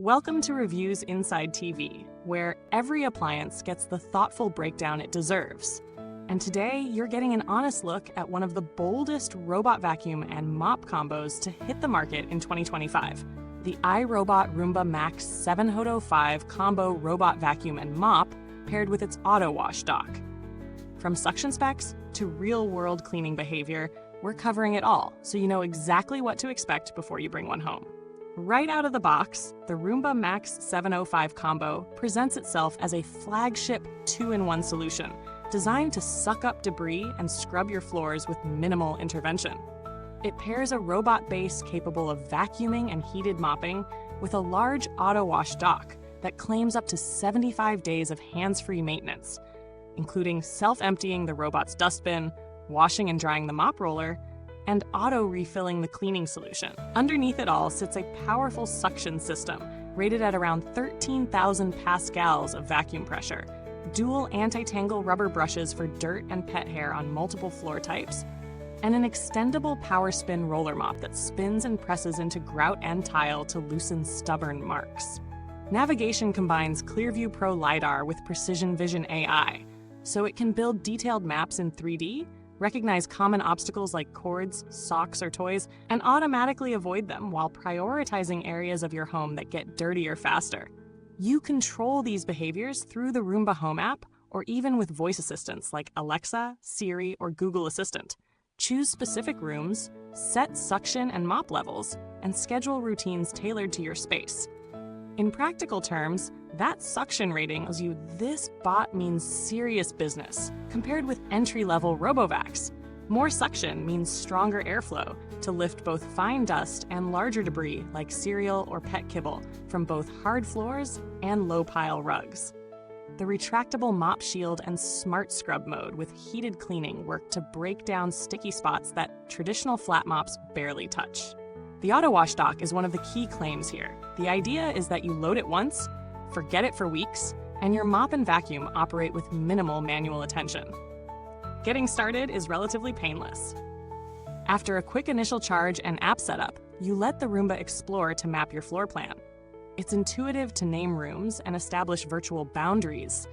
Welcome to Reviewsinside, where every appliance gets the thoughtful breakdown it deserves. And today, you're getting an honest look at one of the boldest robot vacuum and mop combos to hit the market in 2025, the iRobot Roomba Max 705 Combo Robot Vacuum and Mop paired with its AutoWash Dock. From suction specs to real-world cleaning behavior, we're covering it all, so you know exactly what to expect before you bring one home. Right out of the box, the Roomba Max 705 Combo presents itself as a flagship 2-in-1 solution designed to suck up debris and scrub your floors with minimal intervention. It pairs a robot base capable of vacuuming and heated mopping with a large AutoWash Dock that claims up to 75 days of hands-free maintenance, including self-emptying the robot's dustbin, washing and drying the mop roller, and auto-refilling the cleaning solution. Underneath it all sits a powerful suction system rated at around 13,000 pascals of vacuum pressure, dual anti-tangle rubber brushes for dirt and pet hair on multiple floor types, and an extendable PowerSpin roller mop that spins and presses into grout and tile to loosen stubborn marks. Navigation combines Clearview Pro LiDAR with Precision Vision AI, so it can build detailed maps in 3D, recognize common obstacles like cords, socks, or toys, and automatically avoid them while prioritizing areas of your home that get dirtier faster. You control these behaviors through the Roomba Home app or even with voice assistants like Alexa, Siri, or Google Assistant. Choose specific rooms, set suction and mop levels, and schedule routines tailored to your space. In practical terms, that suction rating tells you this bot means serious business, compared with entry-level RoboVacs. More suction means stronger airflow to lift both fine dust and larger debris like cereal or pet kibble from both hard floors and low-pile rugs. The retractable mop shield and smart scrub mode with heated cleaning work to break down sticky spots that traditional flat mops barely touch. The AutoWash Dock is one of the key claims here. The idea is that you load it once, forget it for weeks, and your mop and vacuum operate with minimal manual attention. Getting started is relatively painless. After a quick initial charge and app setup, you let the Roomba explore to map your floor plan. It's intuitive to name rooms and establish virtual boundaries.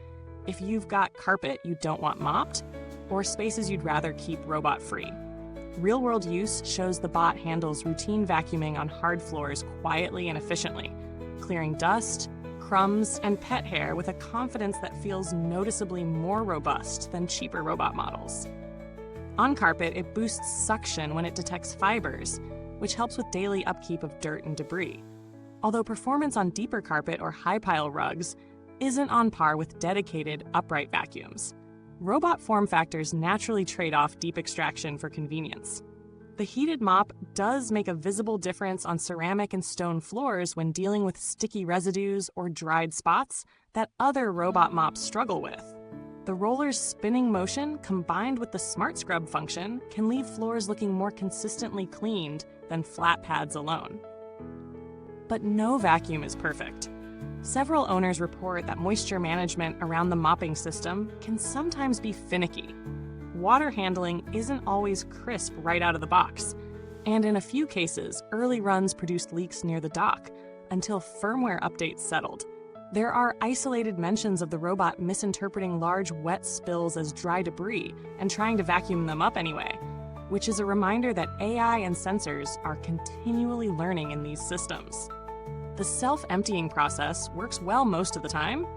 If you've got carpet you don't want mopped, or spaces you'd rather keep robot-free. Real-world use shows the bot handles routine vacuuming on hard floors quietly and efficiently, clearing dust, crumbs, and pet hair with a confidence that feels noticeably more robust than cheaper robot models. On carpet, it boosts suction when it detects fibers, which helps with daily upkeep of dirt and debris. Although performance on deeper carpet or high-pile rugs isn't on par with dedicated, upright vacuums. Robot form factors naturally trade off deep extraction for convenience. The heated mop does make a visible difference on ceramic and stone floors when dealing with sticky residues or dried spots that other robot mops struggle with. The roller's spinning motion combined with the smart scrub function can leave floors looking more consistently cleaned than flat pads alone. But no vacuum is perfect. Several owners report that moisture management around the mopping system can sometimes be finicky. Water handling isn't always crisp right out of the box, and in a few cases, early runs produced leaks near the dock until firmware updates settled. There are isolated mentions of the robot misinterpreting large wet spills as dry debris and trying to vacuum them up anyway, which is a reminder that AI and sensors are continually learning in these systems. The self-emptying process works well most of the time,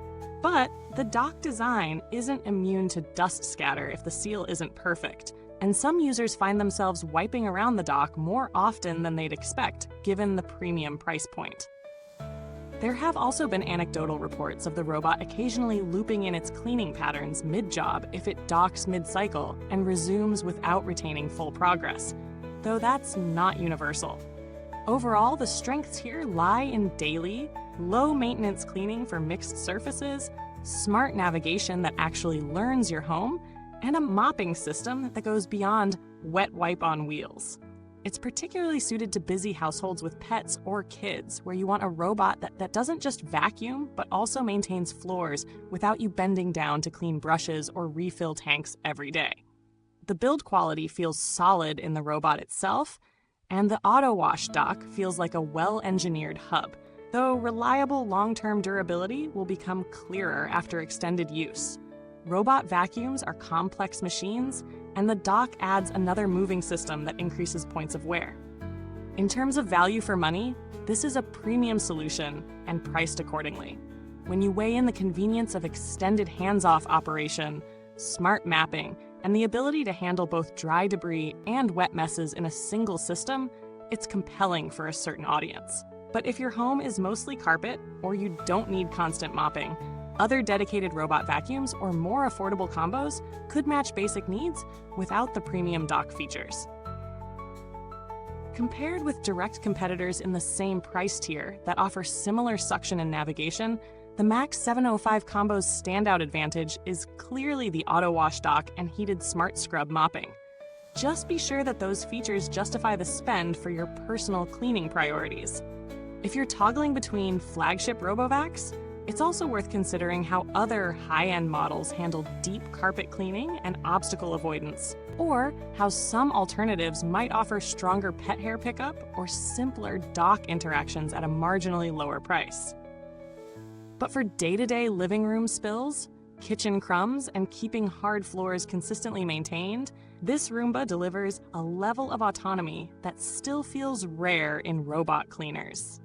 but the dock design isn't immune to dust scatter if the seal isn't perfect, and some users find themselves wiping around the dock more often than they'd expect, given the premium price point. There have also been anecdotal reports of the robot occasionally looping in its cleaning patterns mid-job if it docks mid-cycle and resumes without retaining full progress, though that's not universal. Overall, the strengths here lie in daily, low-maintenance cleaning for mixed surfaces, smart navigation that actually learns your home, and a mopping system that goes beyond wet wipe on wheels. It's particularly suited to busy households with pets or kids, where you want a robot that doesn't just vacuum, but also maintains floors without you bending down to clean brushes or refill tanks every day. The build quality feels solid in the robot itself, and the AutoWash Dock feels like a well-engineered hub though reliable long-term durability will become clearer after extended use. Robot vacuums are complex machines, and the dock adds another moving system that increases points of wear. In terms of value for money, this is a premium solution and priced accordingly. When you weigh in the convenience of extended hands-off operation, smart mapping, and the ability to handle both dry debris and wet messes in a single system, it's compelling for a certain audience. But if your home is mostly carpet or you don't need constant mopping, other dedicated robot vacuums or more affordable combos could match basic needs without the premium dock features. Compared with direct competitors in the same price tier that offer similar suction and navigation, the Max 705 Combo's standout advantage is clearly the AutoWash Dock and heated Smart Scrub mopping. Just be sure that those features justify the spend for your personal cleaning priorities. If you're toggling between flagship RoboVacs, it's also worth considering how other high-end models handle deep carpet cleaning and obstacle avoidance, or how some alternatives might offer stronger pet hair pickup or simpler dock interactions at a marginally lower price. But for day-to-day living room spills, kitchen crumbs, and keeping hard floors consistently maintained, this Roomba delivers a level of autonomy that still feels rare in robot cleaners.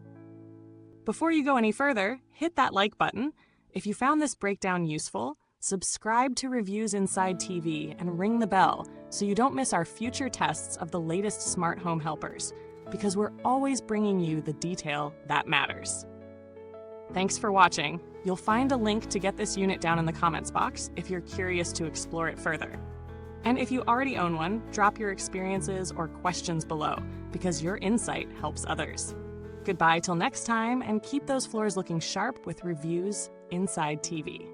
Before you go any further, hit that like button. If you found this breakdown useful, subscribe to Reviewsinsidetv and ring the bell so you don't miss our future tests of the latest smart home helpers, because we're always bringing you the detail that matters. Thanks for watching. You'll find a link to get this unit down in the comments box if you're curious to explore it further. And if you already own one, drop your experiences or questions below, because your insight helps others. Goodbye till next time, and keep those floors looking sharp with Reviews Inside TV.